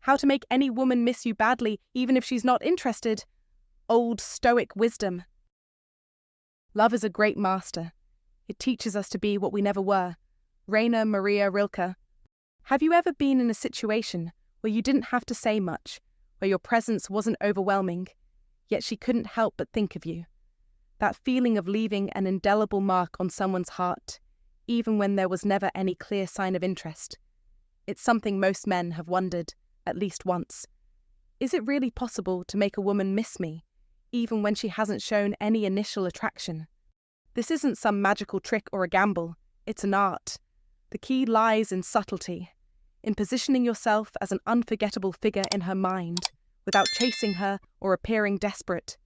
How to make any woman miss you badly, even if she's not interested. Old Stoic Wisdom. Love is a great master. It teaches us to be what we never were. Rainer Maria Rilke. Have you ever been in a situation where you didn't have to say much, where your presence wasn't overwhelming, yet she couldn't help but think of you? That feeling of leaving an indelible mark on someone's heart, even when there was never any clear sign of interest. It's something most men have wondered, at least once. Is it really possible to make a woman miss me, even when she hasn't shown any initial attraction? This isn't some magical trick or a gamble, it's an art. The key lies in subtlety, in positioning yourself as an unforgettable figure in her mind, without chasing her or appearing desperate.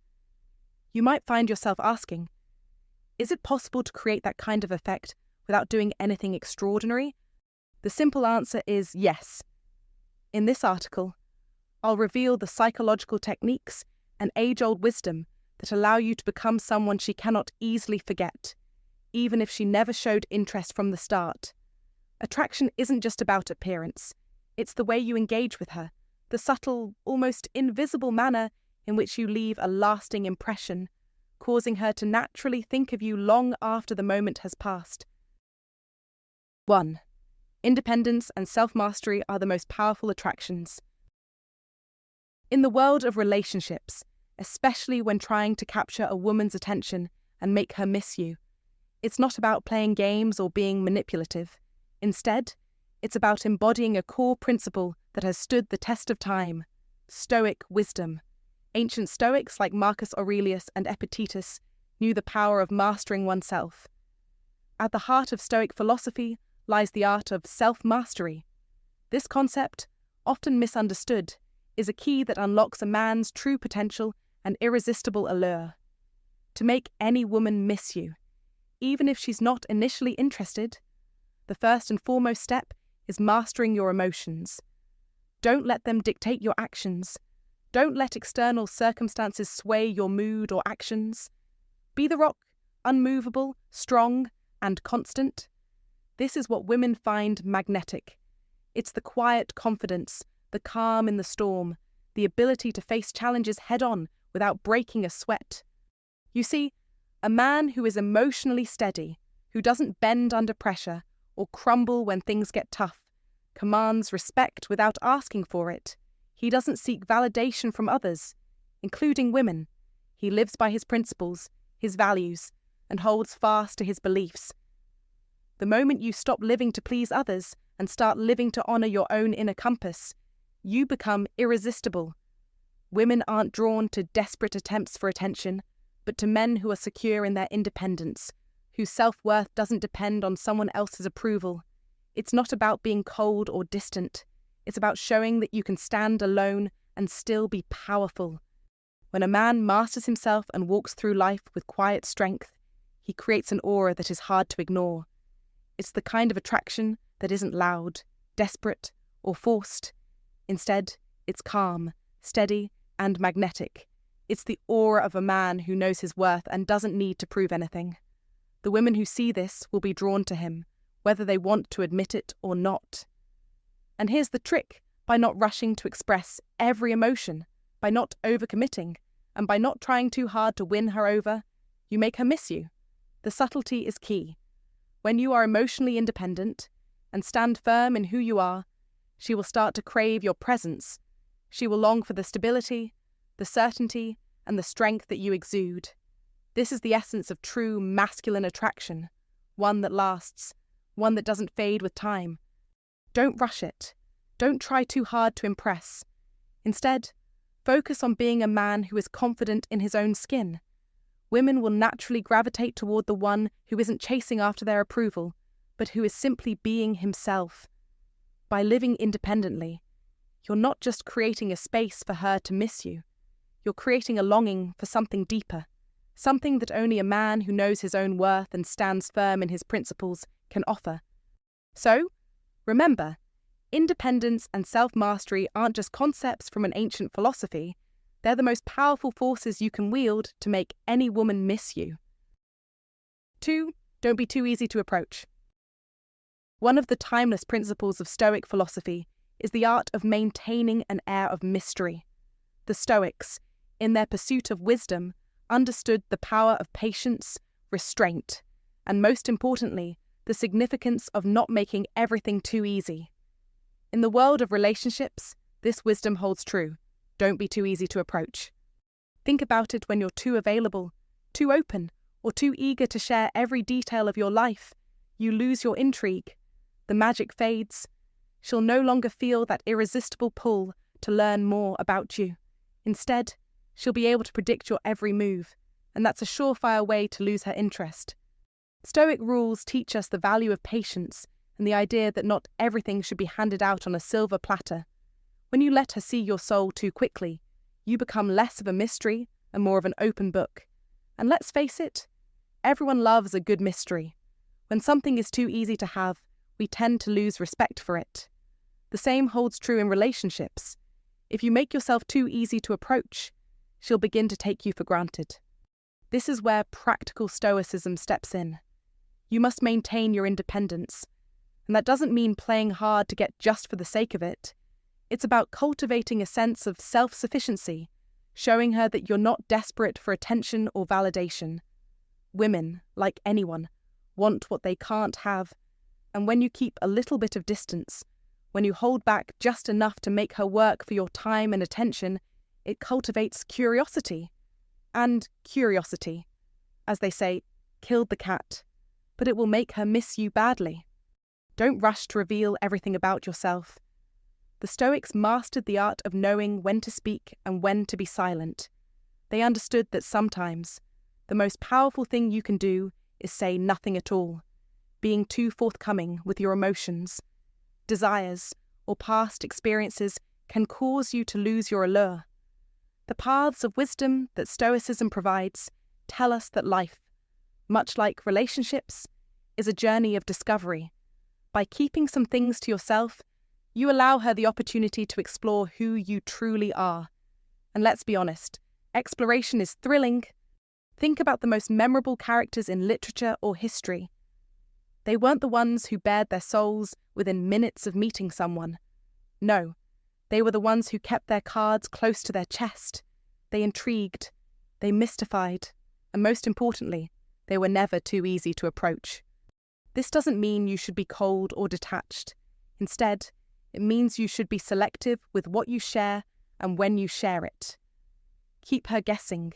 You might find yourself asking, is it possible to create that kind of effect without doing anything extraordinary? The simple answer is yes. In this article, I'll reveal the psychological techniques and age-old wisdom that allow you to become someone she cannot easily forget, even if she never showed interest from the start. Attraction isn't just about appearance. It's the way you engage with her, the subtle, almost invisible manner in which you leave a lasting impression, causing her to naturally think of you long after the moment has passed. 1. Independence and self-mastery are the most powerful attractions. In the world of relationships, especially when trying to capture a woman's attention and make her miss you, it's not about playing games or being manipulative. Instead, it's about embodying a core principle that has stood the test of time: Stoic wisdom. Ancient Stoics like Marcus Aurelius and Epictetus knew the power of mastering oneself. At the heart of Stoic philosophy lies the art of self-mastery. This concept, often misunderstood, is a key that unlocks a man's true potential and irresistible allure. To make any woman miss you, even if she's not initially interested, the first and foremost step is mastering your emotions. Don't let them dictate your actions. Don't let external circumstances sway your mood or actions. Be the rock, unmovable, strong, and constant. This is what women find magnetic. It's the quiet confidence, the calm in the storm, the ability to face challenges head-on without breaking a sweat. You see, a man who is emotionally steady, who doesn't bend under pressure or crumble when things get tough, commands respect without asking for it. He doesn't seek validation from others, including women. He lives by his principles, his values, and holds fast to his beliefs. The moment you stop living to please others and start living to honor your own inner compass, you become irresistible. Women aren't drawn to desperate attempts for attention, but to men who are secure in their independence, whose self-worth doesn't depend on someone else's approval. It's not about being cold or distant. It's about showing that you can stand alone and still be powerful. When a man masters himself and walks through life with quiet strength, he creates an aura that is hard to ignore. It's the kind of attraction that isn't loud, desperate, or forced. Instead, it's calm, steady, and magnetic. It's the aura of a man who knows his worth and doesn't need to prove anything. The women who see this will be drawn to him, whether they want to admit it or not. And here's the trick: by not rushing to express every emotion, by not overcommitting, and by not trying too hard to win her over, you make her miss you. The subtlety is key. When you are emotionally independent and stand firm in who you are, she will start to crave your presence. She will long for the stability, the certainty, and the strength that you exude. This is the essence of true masculine attraction, one that lasts, one that doesn't fade with time. Don't rush it. Don't try too hard to impress. Instead, focus on being a man who is confident in his own skin. Women will naturally gravitate toward the one who isn't chasing after their approval, but who is simply being himself. By living independently, you're not just creating a space for her to miss you. You're creating a longing for something deeper, something that only a man who knows his own worth and stands firm in his principles can offer. So, remember, independence and self-mastery aren't just concepts from an ancient philosophy. They're the most powerful forces you can wield to make any woman miss you. 2. Don't be too easy to approach. One of the timeless principles of Stoic philosophy is the art of maintaining an air of mystery. The Stoics, in their pursuit of wisdom, understood the power of patience, restraint, and most importantly, the significance of not making everything too easy. In the world of relationships, this wisdom holds true. Don't be too easy to approach. Think about it when you're too available, too open, or too eager to share every detail of your life. You lose your intrigue. The magic fades. She'll no longer feel that irresistible pull to learn more about you. Instead, she'll be able to predict your every move, and that's a surefire way to lose her interest. Stoic rules teach us the value of patience and the idea that not everything should be handed out on a silver platter. When you let her see your soul too quickly, you become less of a mystery and more of an open book. And let's face it, everyone loves a good mystery. When something is too easy to have, we tend to lose respect for it. The same holds true in relationships. If you make yourself too easy to approach, she'll begin to take you for granted. This is where practical stoicism steps in. You must maintain your independence, and that doesn't mean playing hard to get just for the sake of it. It's about cultivating a sense of self-sufficiency, showing her that you're not desperate for attention or validation. Women, like anyone, want what they can't have, and when you keep a little bit of distance, when you hold back just enough to make her work for your time and attention, it cultivates curiosity. And curiosity, as they say, killed the cat, but it will make her miss you badly. Don't rush to reveal everything about yourself. The Stoics mastered the art of knowing when to speak and when to be silent. They understood that sometimes the most powerful thing you can do is say nothing at all, being too forthcoming with your emotions. Desires or past experiences can cause you to lose your allure. The paths of wisdom that Stoicism provides tell us that life, much like relationships, is a journey of discovery. By keeping some things to yourself, you allow her the opportunity to explore who you truly are. And let's be honest, exploration is thrilling. Think about the most memorable characters in literature or history. They weren't the ones who bared their souls within minutes of meeting someone. No, they were the ones who kept their cards close to their chest. They intrigued, they mystified, and most importantly, they were never too easy to approach. This doesn't mean you should be cold or detached. Instead, it means you should be selective with what you share and when you share it. Keep her guessing.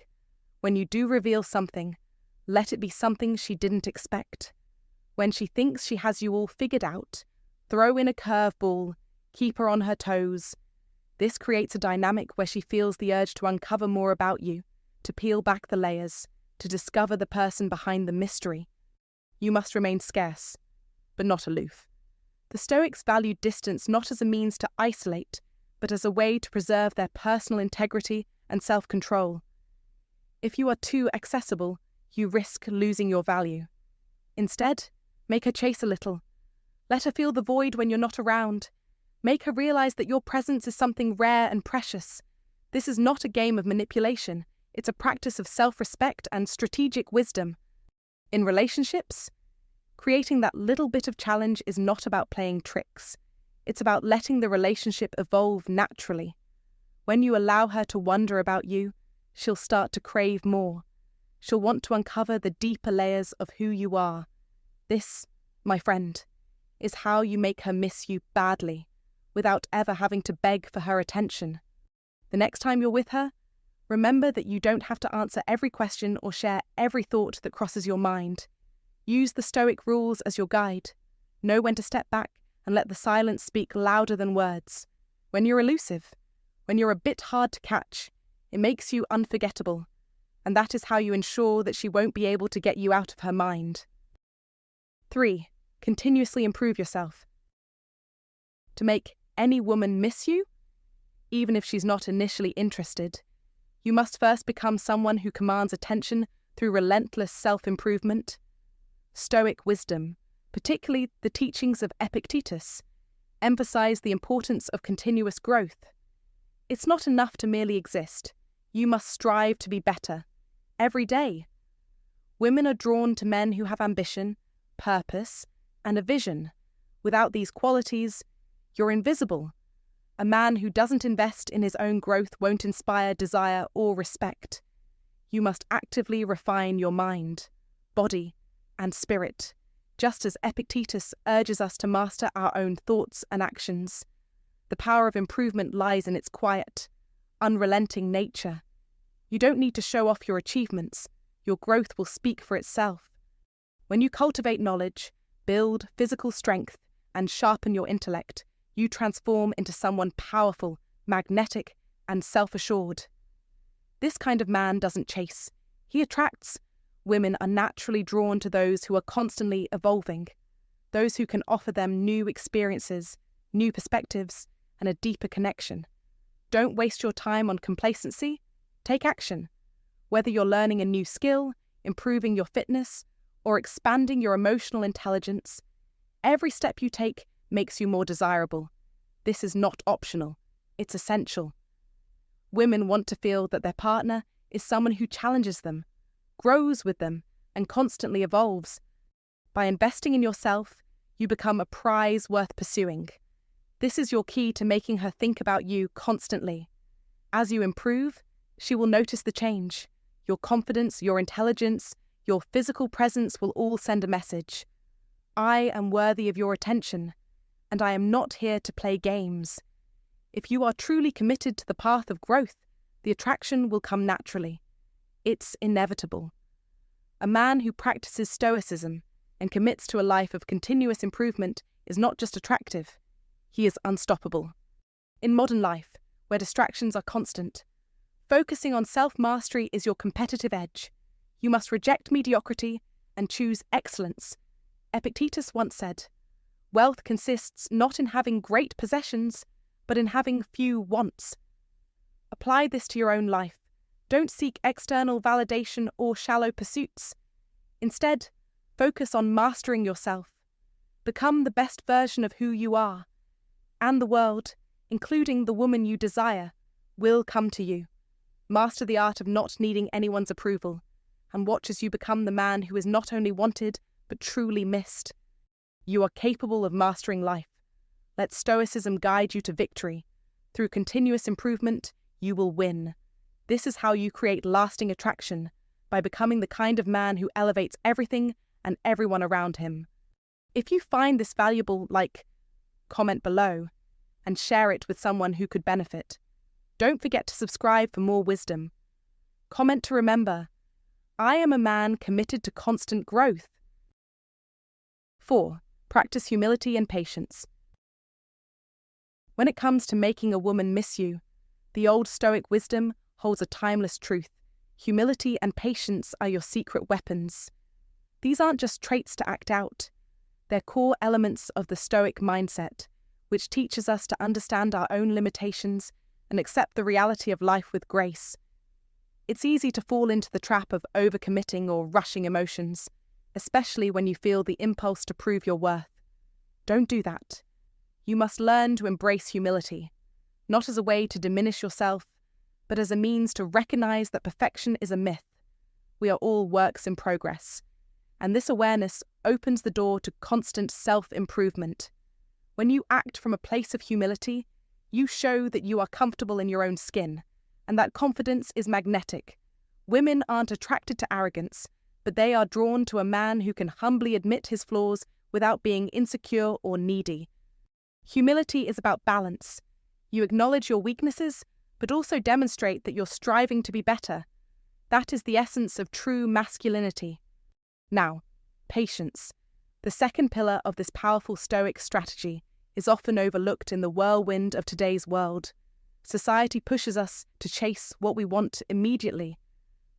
When you do reveal something, let it be something she didn't expect. When she thinks she has you all figured out, throw in a curveball, keep her on her toes. This creates a dynamic where she feels the urge to uncover more about you, to peel back the layers, to discover the person behind the mystery. You must remain scarce, but not aloof. The Stoics valued distance not as a means to isolate, but as a way to preserve their personal integrity and self-control. If you are too accessible, you risk losing your value. Instead, make her chase a little. Let her feel the void when you're not around. Make her realize that your presence is something rare and precious. This is not a game of manipulation. It's a practice of self-respect and strategic wisdom. In relationships, creating that little bit of challenge is not about playing tricks. It's about letting the relationship evolve naturally. When you allow her to wonder about you, she'll start to crave more. She'll want to uncover the deeper layers of who you are. This, my friend, is how you make her miss you badly, without ever having to beg for her attention. The next time you're with her, remember that you don't have to answer every question or share every thought that crosses your mind. Use the Stoic rules as your guide. Know when to step back and let the silence speak louder than words. When you're elusive, when you're a bit hard to catch, it makes you unforgettable, and that is how you ensure that she won't be able to get you out of her mind. 3. Continuously improve yourself. To make any woman miss you, even if she's not initially interested, you must first become someone who commands attention through relentless self-improvement. Stoic wisdom, particularly the teachings of Epictetus, emphasize the importance of continuous growth. It's not enough to merely exist. You must strive to be better, every day. Women are drawn to men who have ambition, purpose, and a vision. Without these qualities, you're invisible, A man who doesn't invest in his own growth won't inspire desire or respect. You must actively refine your mind, body, and spirit, just as Epictetus urges us to master our own thoughts and actions. The power of improvement lies in its quiet, unrelenting nature. You don't need to show off your achievements. Your growth will speak for itself. When you cultivate knowledge, build physical strength, and sharpen your intellect, you transform into someone powerful, magnetic, and self-assured. This kind of man doesn't chase. He attracts. Women are naturally drawn to those who are constantly evolving, those who can offer them new experiences, new perspectives, and a deeper connection. Don't waste your time on complacency. Take action. Whether you're learning a new skill, improving your fitness, or expanding your emotional intelligence, every step you take makes you more desirable. This is not optional. It's essential. Women want to feel that their partner is someone who challenges them, grows with them, and constantly evolves. By investing in yourself, you become a prize worth pursuing. This is your key to making her think about you constantly. As you improve, she will notice the change. Your confidence, your intelligence, your physical presence will all send a message. I am worthy of your attention, and I am not here to play games. If you are truly committed to the path of growth, the attraction will come naturally. It's inevitable. A man who practices Stoicism and commits to a life of continuous improvement is not just attractive, he is unstoppable. In modern life, where distractions are constant, focusing on self-mastery is your competitive edge. You must reject mediocrity and choose excellence. Epictetus once said, "Wealth consists not in having great possessions, but in having few wants." Apply this to your own life. Don't seek external validation or shallow pursuits. Instead, focus on mastering yourself. Become the best version of who you are. And the world, including the woman you desire, will come to you. Master the art of not needing anyone's approval, and watch as you become the man who is not only wanted, but truly missed. You are capable of mastering life. Let Stoicism guide you to victory. Through continuous improvement, you will win. This is how you create lasting attraction, by becoming the kind of man who elevates everything and everyone around him. If you find this valuable, comment below, and share it with someone who could benefit. Don't forget to subscribe for more wisdom. Comment to remember, I am a man committed to constant growth. 4. Practice humility and patience. When it comes to making a woman miss you, the Old Stoic Wisdom holds a timeless truth. Humility and patience are your secret weapons. These aren't just traits to act out. They're core elements of the Stoic mindset, which teaches us to understand our own limitations and accept the reality of life with grace. It's easy to fall into the trap of overcommitting or rushing emotions, especially when you feel the impulse to prove your worth. Don't do that. You must learn to embrace humility, not as a way to diminish yourself, but as a means to recognize that perfection is a myth. We are all works in progress, and this awareness opens the door to constant self-improvement. When you act from a place of humility, you show that you are comfortable in your own skin, and that confidence is magnetic. Women aren't attracted to arrogance, but they are drawn to a man who can humbly admit his flaws without being insecure or needy. Humility is about balance. You acknowledge your weaknesses, but also demonstrate that you're striving to be better. That is the essence of true masculinity. Now, patience. The second pillar of this powerful Stoic strategy is often overlooked in the whirlwind of today's world. Society pushes us to chase what we want immediately,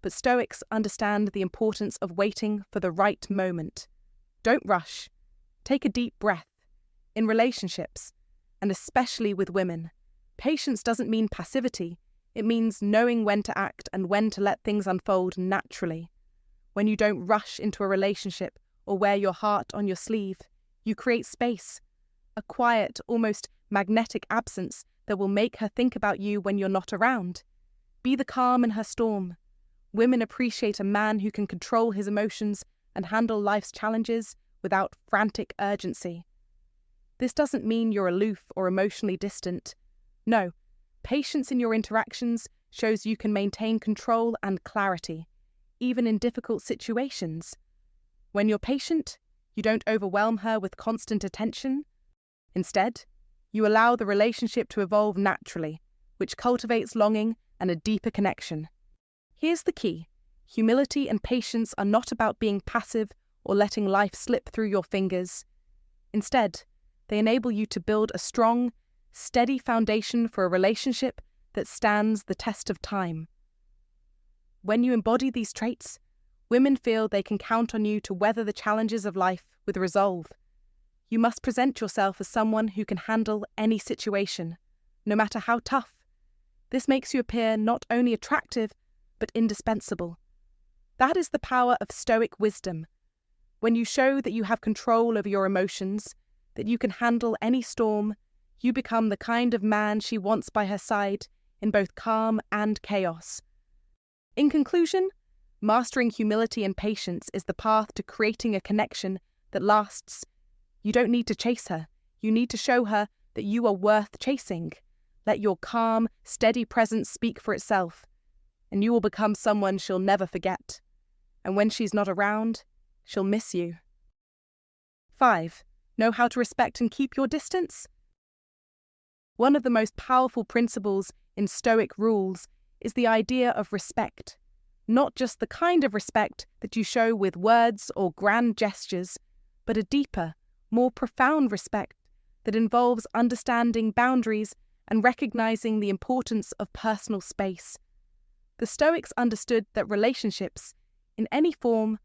but Stoics understand the importance of waiting for the right moment. Don't rush. Take a deep breath. In relationships, and especially with women, patience doesn't mean passivity. It means knowing when to act and when to let things unfold naturally. When you don't rush into a relationship or wear your heart on your sleeve, you create space, a quiet, almost magnetic absence that will make her think about you when you're not around. Be the calm in her storm. Women appreciate a man who can control his emotions and handle life's challenges without frantic urgency. This doesn't mean you're aloof or emotionally distant, No, patience in your interactions shows you can maintain control and clarity, even in difficult situations. When you're patient, you don't overwhelm her with constant attention. Instead, you allow the relationship to evolve naturally, which cultivates longing and a deeper connection. Here's the key. Humility and patience are not about being passive or letting life slip through your fingers. Instead, they enable you to build a strong, steady foundation for a relationship that stands the test of time. When you embody these traits, women feel they can count on you to weather the challenges of life with resolve. You must present yourself as someone who can handle any situation, no matter how tough. This makes you appear not only attractive, but indispensable. That is the power of Stoic wisdom. When you show that you have control over your emotions, that you can handle any storm, you become the kind of man she wants by her side in both calm and chaos. In conclusion, mastering humility and patience is the path to creating a connection that lasts. You don't need to chase her. You need to show her that you are worth chasing. Let your calm, steady presence speak for itself, and you will become someone she'll never forget. And when she's not around, she'll miss you. 5. Know how to respect and keep your distance? One of the most powerful principles in Stoic rules is the idea of respect. Not just the kind of respect that you show with words or grand gestures, but a deeper, more profound respect that involves understanding boundaries and recognizing the importance of personal space. The Stoics understood that relationships, in any form,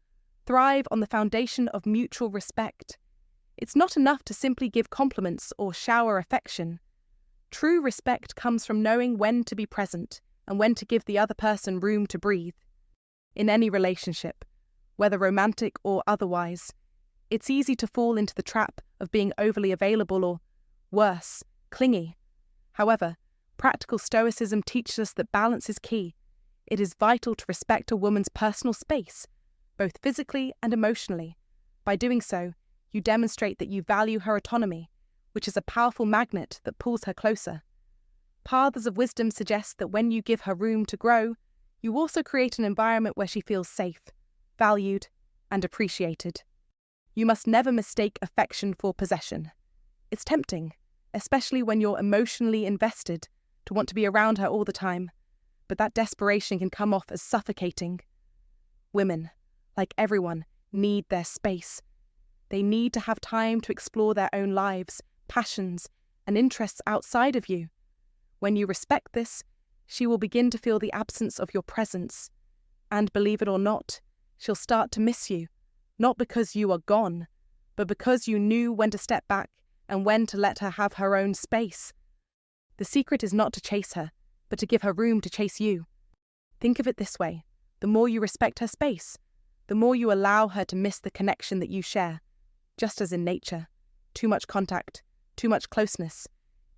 thrive on the foundation of mutual respect. It's not enough to simply give compliments or shower affection. True respect comes from knowing when to be present and when to give the other person room to breathe. In any relationship, whether romantic or otherwise, it's easy to fall into the trap of being overly available or, worse, clingy. However, practical Stoicism teaches us that balance is key. It is vital to respect a woman's personal space, both physically and emotionally. By doing so, you demonstrate that you value her autonomy, which is a powerful magnet that pulls her closer. Paths of wisdom suggest that when you give her room to grow, you also create an environment where she feels safe, valued, and appreciated. You must never mistake affection for possession. It's tempting, especially when you're emotionally invested, to want to be around her all the time, but that desperation can come off as suffocating. Women, like everyone, need their space. They need to have time to explore their own lives, passions, and interests outside of you. When you respect this, she will begin to feel the absence of your presence. And believe it or not, she'll start to miss you, not because you are gone, but because you knew when to step back and when to let her have her own space. The secret is not to chase her, but to give her room to chase you. Think of it this way: the more you respect her space, the more you allow her to miss the connection that you share. Just as in nature, too much contact, too much closeness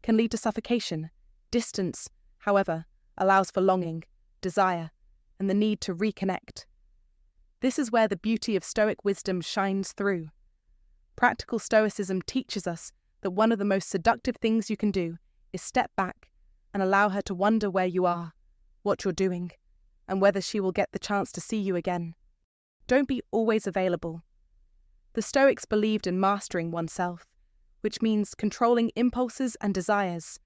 can lead to suffocation. Distance, however, allows for longing, desire, and the need to reconnect. This is where the beauty of Stoic wisdom shines through. Practical Stoicism teaches us that one of the most seductive things you can do is step back and allow her to wonder where you are, what you're doing, and whether she will get the chance to see you again. Don't be always available. The Stoics believed in mastering oneself, which means controlling impulses and desires.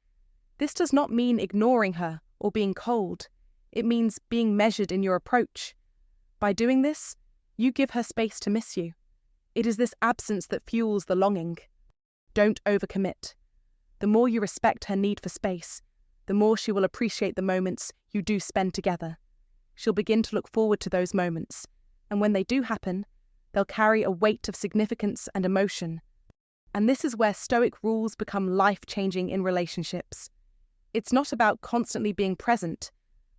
This does not mean ignoring her or being cold. It means being measured in your approach. By doing this, you give her space to miss you. It is this absence that fuels the longing. Don't overcommit. The more you respect her need for space, the more she will appreciate the moments you do spend together. She'll begin to look forward to those moments, and when they do happen, they'll carry a weight of significance and emotion. And this is where Stoic rules become life-changing in relationships. It's not about constantly being present,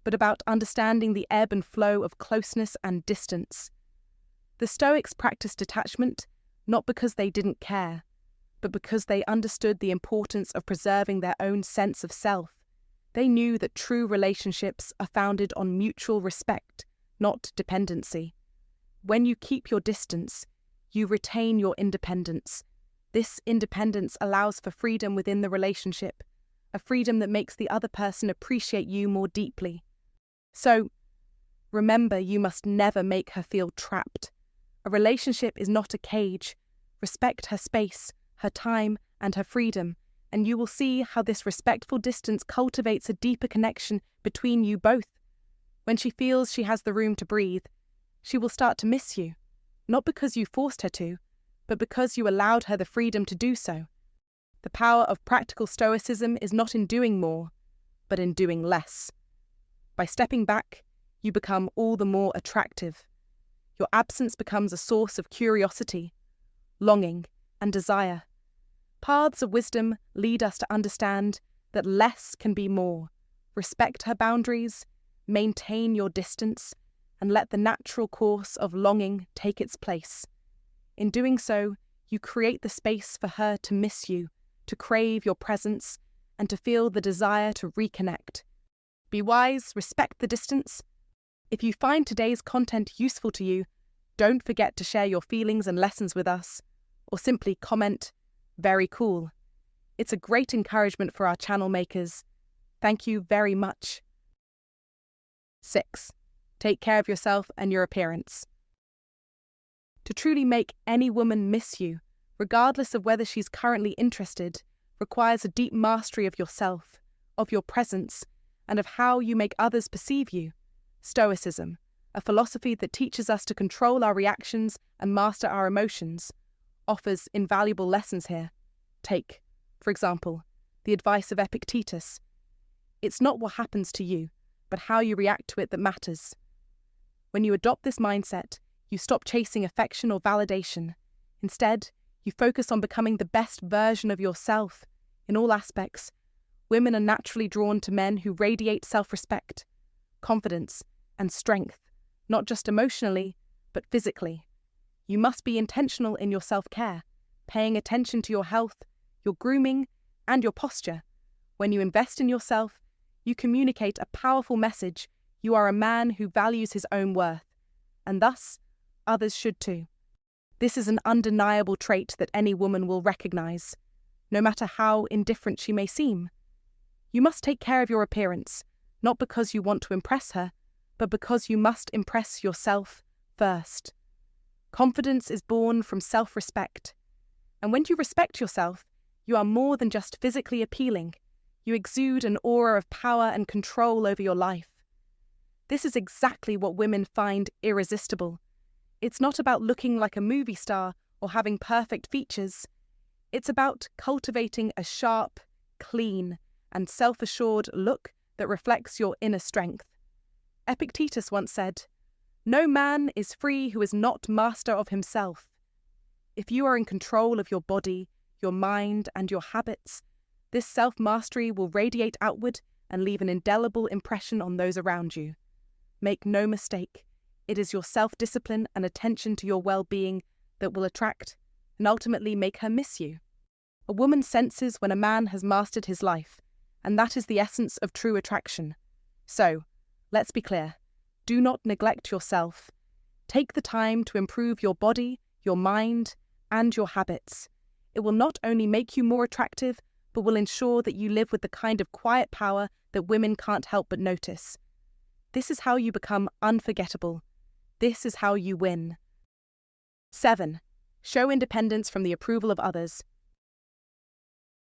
but about understanding the ebb and flow of closeness and distance. The Stoics practiced detachment not because they didn't care, but because they understood the importance of preserving their own sense of self. They knew that true relationships are founded on mutual respect, not dependency. When you keep your distance, you retain your independence. This independence allows for freedom within the relationship, a freedom that makes the other person appreciate you more deeply. So, remember, you must never make her feel trapped. A relationship is not a cage. Respect her space, her time, and her freedom, and you will see how this respectful distance cultivates a deeper connection between you both. When she feels she has the room to breathe, she will start to miss you, not because you forced her to, but because you allowed her the freedom to do so. The power of practical stoicism is not in doing more, but in doing less. By stepping back, you become all the more attractive. Your absence becomes a source of curiosity, longing, and desire. Paths of wisdom lead us to understand that less can be more. Respect her boundaries, maintain your distance, and let the natural course of longing take its place. In doing so, you create the space for her to miss you, to crave your presence, and to feel the desire to reconnect. Be wise, respect the distance. If you find today's content useful to you, don't forget to share your feelings and lessons with us, or simply comment, "Very cool." It's a great encouragement for our channel makers. Thank you very much. 6. Take care of yourself and your appearance. To truly make any woman miss you, regardless of whether she's currently interested, requires a deep mastery of yourself, of your presence, and of how you make others perceive you. Stoicism, a philosophy that teaches us to control our reactions and master our emotions, offers invaluable lessons here. Take, for example, the advice of Epictetus. It's not what happens to you, but how you react to it that matters. When you adopt this mindset, you stop chasing affection or validation. Instead, you focus on becoming the best version of yourself. In all aspects, women are naturally drawn to men who radiate self-respect, confidence, and strength, not just emotionally, but physically. You must be intentional in your self-care, paying attention to your health, your grooming, and your posture. When you invest in yourself, you communicate a powerful message. You are a man who values his own worth, and thus, others should too. This is an undeniable trait that any woman will recognize, no matter how indifferent she may seem. You must take care of your appearance, not because you want to impress her, but because you must impress yourself first. Confidence is born from self-respect, and when you respect yourself, you are more than just physically appealing. You exude an aura of power and control over your life. This is exactly what women find irresistible. It's not about looking like a movie star or having perfect features. It's about cultivating a sharp, clean, and self-assured look that reflects your inner strength. Epictetus once said, "No man is free who is not master of himself." If you are in control of your body, your mind, and your habits, this self-mastery will radiate outward and leave an indelible impression on those around you. Make no mistake, it is your self-discipline and attention to your well-being that will attract and ultimately make her miss you. A woman senses when a man has mastered his life, and that is the essence of true attraction. So, let's be clear. Do not neglect yourself. Take the time to improve your body, your mind, and your habits. It will not only make you more attractive, but will ensure that you live with the kind of quiet power that women can't help but notice. This is how you become unforgettable. This is how you win. 7. Show independence from the approval of others.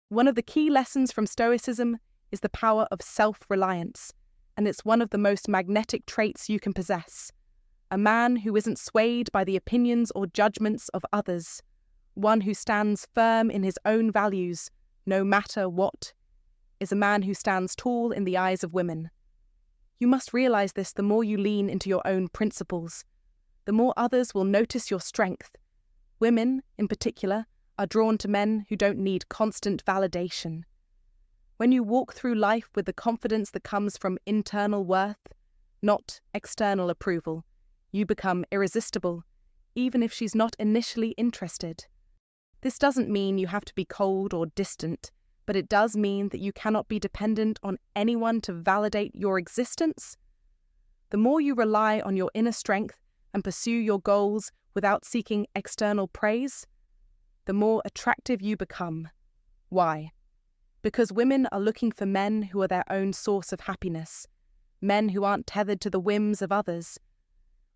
One of the key lessons from Stoicism is the power of self-reliance, and it's one of the most magnetic traits you can possess. A man who isn't swayed by the opinions or judgments of others. One who stands firm in his own values, no matter what, is a man who stands tall in the eyes of women. You must realize this the more you lean into your own principles. The more others will notice your strength. Women, in particular, are drawn to men who don't need constant validation. When you walk through life with the confidence that comes from internal worth, not external approval, you become irresistible, even if she's not initially interested. This doesn't mean you have to be cold or distant, but it does mean that you cannot be dependent on anyone to validate your existence. The more you rely on your inner strength and pursue your goals without seeking external praise, the more attractive you become. Why? Because women are looking for men who are their own source of happiness, men who aren't tethered to the whims of others.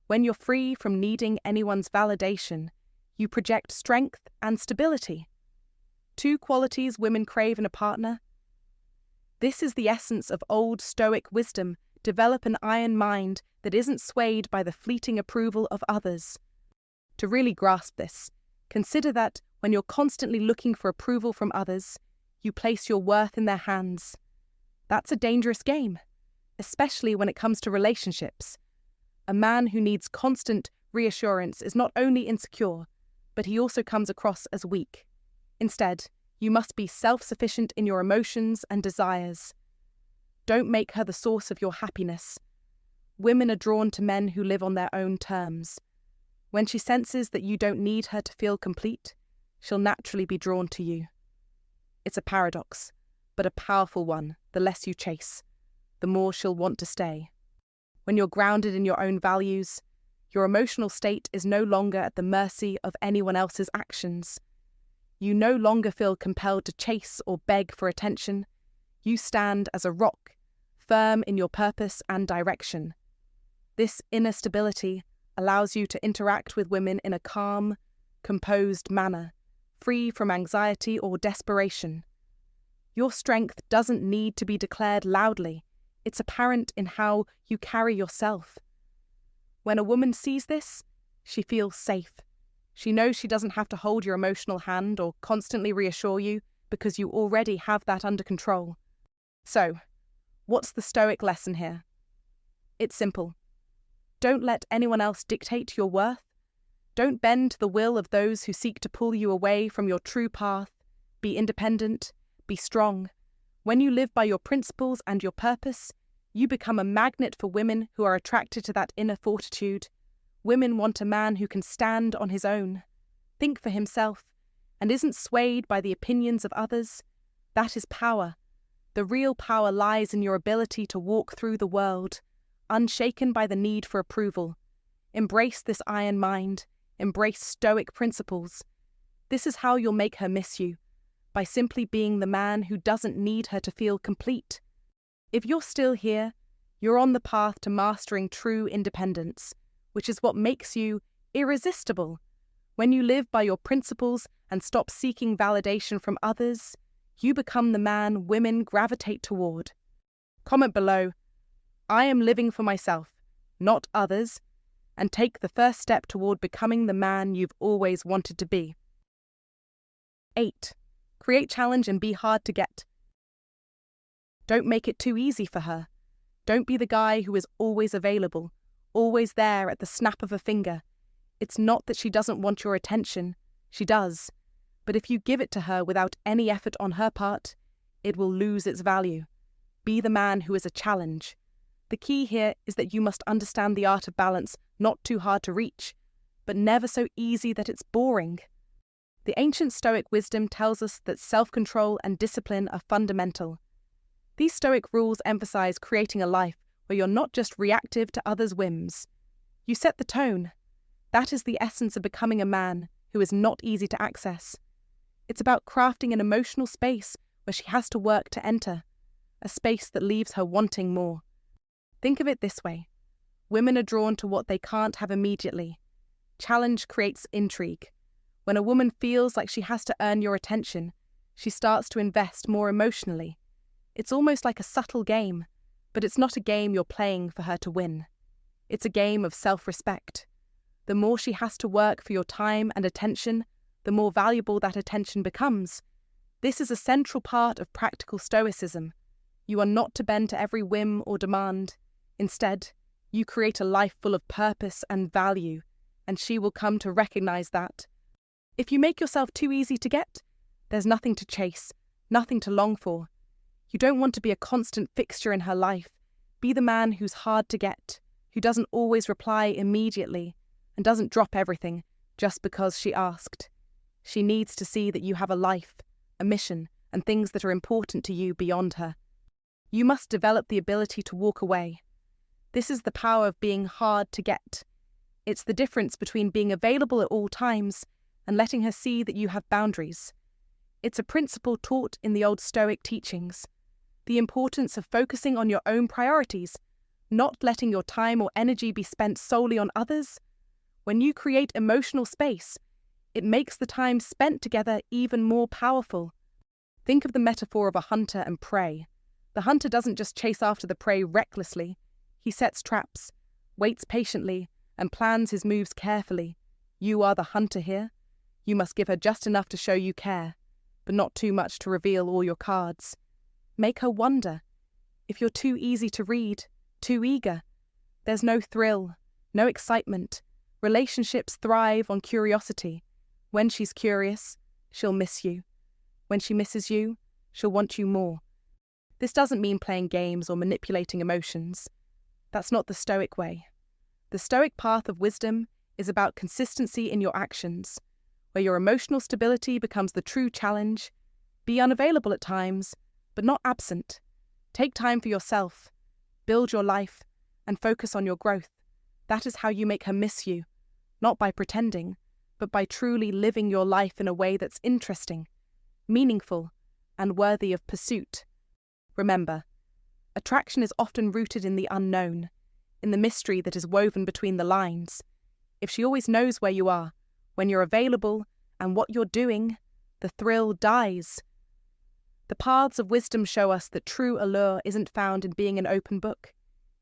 When you're free from needing anyone's validation, you project strength and stability. Two qualities women crave in a partner. This is the essence of Old Stoic wisdom. Develop an iron mind that isn't swayed by the fleeting approval of others. To really grasp this, consider that when you're constantly looking for approval from others, you place your worth in their hands. That's a dangerous game, especially when it comes to relationships. A man who needs constant reassurance is not only insecure, but he also comes across as weak. Instead, you must be self-sufficient in your emotions and desires. Don't make her the source of your happiness. Women are drawn to men who live on their own terms. When she senses that you don't need her to feel complete, she'll naturally be drawn to you. It's a paradox, but a powerful one. The less you chase, the more she'll want to stay. When you're grounded in your own values, your emotional state is no longer at the mercy of anyone else's actions. You no longer feel compelled to chase or beg for attention. You stand as a rock, firm in your purpose and direction. This inner stability allows you to interact with women in a calm, composed manner, free from anxiety or desperation. Your strength doesn't need to be declared loudly. It's apparent in how you carry yourself. When a woman sees this, she feels safe. She knows she doesn't have to hold your emotional hand or constantly reassure you because you already have that under control. So, what's the Stoic lesson here? It's simple. Don't let anyone else dictate your worth. Don't bend to the will of those who seek to pull you away from your true path. Be independent. Be strong. When you live by your principles and your purpose, you become a magnet for women who are attracted to that inner fortitude. Women want a man who can stand on his own, think for himself, and isn't swayed by the opinions of others. That is power. The real power lies in your ability to walk through the world, unshaken by the need for approval. Embrace this iron mind. Embrace Stoic principles. This is how you'll make her miss you, by simply being the man who doesn't need her to feel complete. If you're still here, you're on the path to mastering true independence, which is what makes you irresistible. When you live by your principles and stop seeking validation from others, you become the man women gravitate toward. Comment below, I am living for myself, not others, and take the first step toward becoming the man you've always wanted to be. 8. Create challenge and be hard to get. Don't make it too easy for her. Don't be the guy who is always available, always there at the snap of a finger. It's not that she doesn't want your attention. She does. But if you give it to her without any effort on her part, it will lose its value. Be the man who is a challenge. The key here is that you must understand the art of balance, not too hard to reach, but never so easy that it's boring. The ancient Stoic wisdom tells us that self-control and discipline are fundamental. These Stoic rules emphasize creating a life where you're not just reactive to others' whims. You set the tone. That is the essence of becoming a man who is not easy to access. It's about crafting an emotional space where she has to work to enter, a space that leaves her wanting more. Think of it this way. Women are drawn to what they can't have immediately. Challenge creates intrigue. When a woman feels like she has to earn your attention, she starts to invest more emotionally. It's almost like a subtle game, but it's not a game you're playing for her to win. It's a game of self-respect. The more she has to work for your time and attention, the more valuable that attention becomes. This is a central part of practical Stoicism. You are not to bend to every whim or demand. Instead, you create a life full of purpose and value, and she will come to recognize that. If you make yourself too easy to get, there's nothing to chase, nothing to long for. You don't want to be a constant fixture in her life. Be the man who's hard to get, who doesn't always reply immediately, and doesn't drop everything just because she asked. She needs to see that you have a life, a mission, and things that are important to you beyond her. You must develop the ability to walk away. This is the power of being hard to get. It's the difference between being available at all times and letting her see that you have boundaries. It's a principle taught in the Old Stoic teachings. The importance of focusing on your own priorities, not letting your time or energy be spent solely on others. When you create emotional space, it makes the time spent together even more powerful. Think of the metaphor of a hunter and prey. The hunter doesn't just chase after the prey recklessly. He sets traps, waits patiently, and plans his moves carefully. You are the hunter here. You must give her just enough to show you care, but not too much to reveal all your cards. Make her wonder. If you're too easy to read, too eager, there's no thrill, no excitement. Relationships thrive on curiosity. When she's curious, she'll miss you. When she misses you, she'll want you more. This doesn't mean playing games or manipulating emotions. That's not the Stoic way. The Stoic path of wisdom is about consistency in your actions, where your emotional stability becomes the true challenge. Be unavailable at times, but not absent. Take time for yourself, build your life, and focus on your growth. That is how you make her miss you, not by pretending, but by truly living your life in a way that's interesting, meaningful, and worthy of pursuit. Remember, attraction is often rooted in the unknown, in the mystery that is woven between the lines. If she always knows where you are, when you're available, and what you're doing, the thrill dies. The paths of wisdom show us that true allure isn't found in being an open book.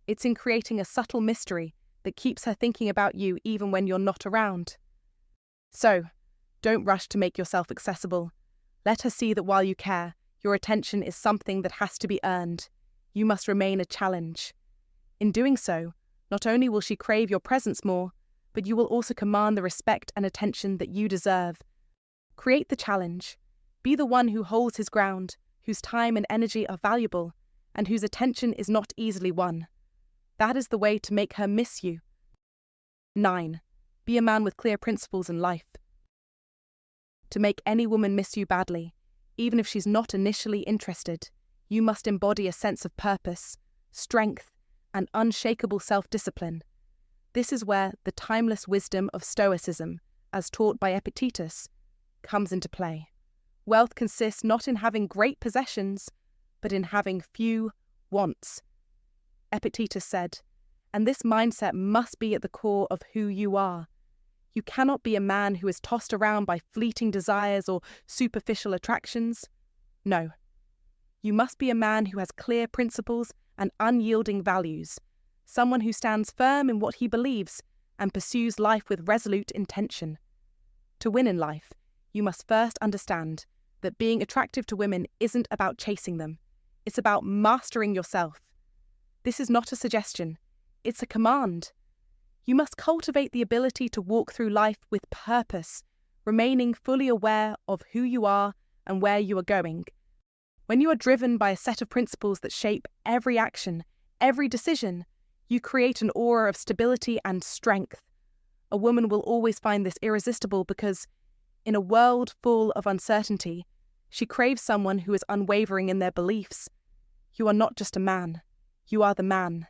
It's in creating a subtle mystery that keeps her thinking about you even when you're not around. So, don't rush to make yourself accessible. Let her see that while you care, your attention is something that has to be earned. You must remain a challenge. In doing so, not only will she crave your presence more, but you will also command the respect and attention that you deserve. Create the challenge. Be the one who holds his ground, whose time and energy are valuable, and whose attention is not easily won. That is the way to make her miss you. 9. Be a man with clear principles in life. To make any woman miss you badly, even if she's not initially interested, you must embody a sense of purpose, strength, and unshakable self-discipline. This is where the timeless wisdom of Stoicism, as taught by Epictetus, comes into play. Wealth consists not in having great possessions, but in having few wants. Epictetus said, and this mindset must be at the core of who you are. You cannot be a man who is tossed around by fleeting desires or superficial attractions. No. You must be a man who has clear principles and unyielding values, someone who stands firm in what he believes and pursues life with resolute intention. To win in life, you must first understand that being attractive to women isn't about chasing them. It's about mastering yourself. This is not a suggestion. It's a command. You must cultivate the ability to walk through life with purpose, remaining fully aware of who you are and where you are going. When you are driven by a set of principles that shape every action, every decision, you create an aura of stability and strength. A woman will always find this irresistible because, in a world full of uncertainty, she craves someone who is unwavering in their beliefs. You are not just a man. You are the man.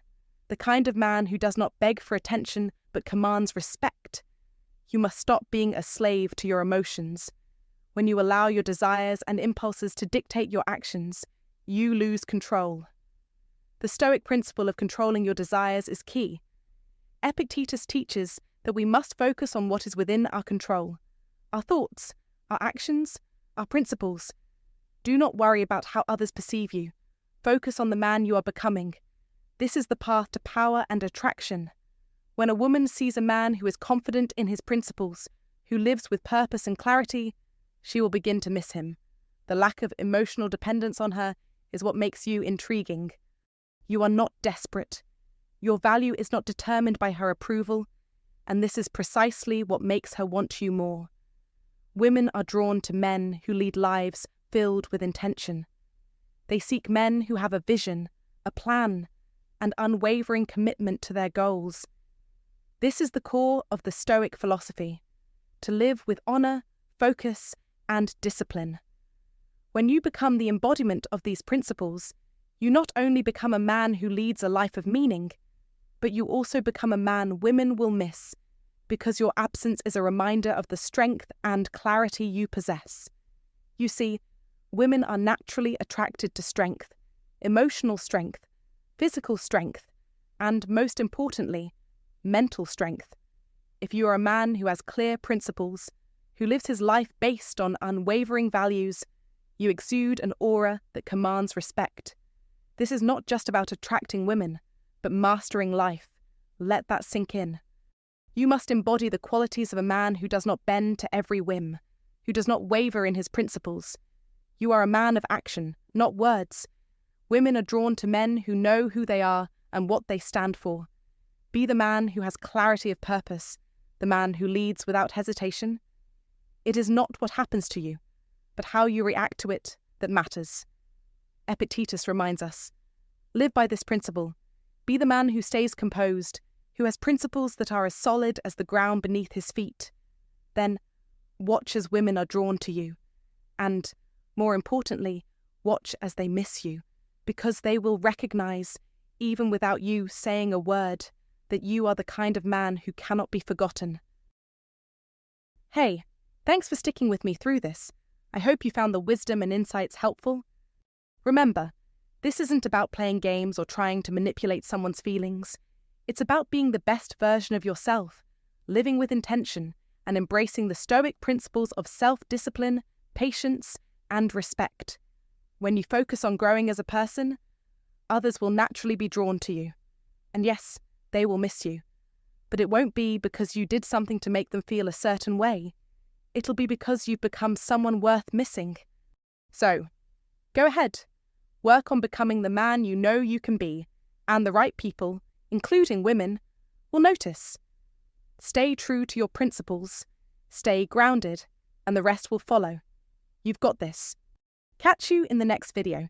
The kind of man who does not beg for attention but commands respect. You must stop being a slave to your emotions. When you allow your desires and impulses to dictate your actions, you lose control. The Stoic principle of controlling your desires is key. Epictetus teaches that we must focus on what is within our control. Our thoughts, our actions, our principles. Do not worry about how others perceive you. Focus on the man you are becoming. This is the path to power and attraction. When a woman sees a man who is confident in his principles, who lives with purpose and clarity, she will begin to miss him. The lack of emotional dependence on her is what makes you intriguing. You are not desperate. Your value is not determined by her approval, and this is precisely what makes her want you more. Women are drawn to men who lead lives filled with intention. They seek men who have a vision, a plan, and unwavering commitment to their goals. This is the core of the Stoic philosophy, to live with honor, focus, and discipline. When you become the embodiment of these principles, you not only become a man who leads a life of meaning, but you also become a man women will miss, because your absence is a reminder of the strength and clarity you possess. You see, women are naturally attracted to strength, emotional strength, physical strength, and most importantly, mental strength. If you are a man who has clear principles, who lives his life based on unwavering values, you exude an aura that commands respect. This is not just about attracting women, but mastering life. Let that sink in. You must embody the qualities of a man who does not bend to every whim, who does not waver in his principles. You are a man of action, not words. Women are drawn to men who know who they are and what they stand for. Be the man who has clarity of purpose, the man who leads without hesitation. It is not what happens to you, but how you react to it that matters. Epictetus reminds us, live by this principle. Be the man who stays composed, who has principles that are as solid as the ground beneath his feet. Then, watch as women are drawn to you. And, more importantly, watch as they miss you, because they will recognize, even without you saying a word, that you are the kind of man who cannot be forgotten. Hey, thanks for sticking with me through this. I hope you found the wisdom and insights helpful. Remember, this isn't about playing games or trying to manipulate someone's feelings. It's about being the best version of yourself, living with intention, and embracing the Stoic principles of self-discipline, patience, and respect. When you focus on growing as a person, others will naturally be drawn to you. And yes, they will miss you. But it won't be because you did something to make them feel a certain way. It'll be because you've become someone worth missing. So, go ahead. Work on becoming the man you know you can be, and the right people, including women, will notice. Stay true to your principles, stay grounded, and the rest will follow. You've got this. Catch you in the next video.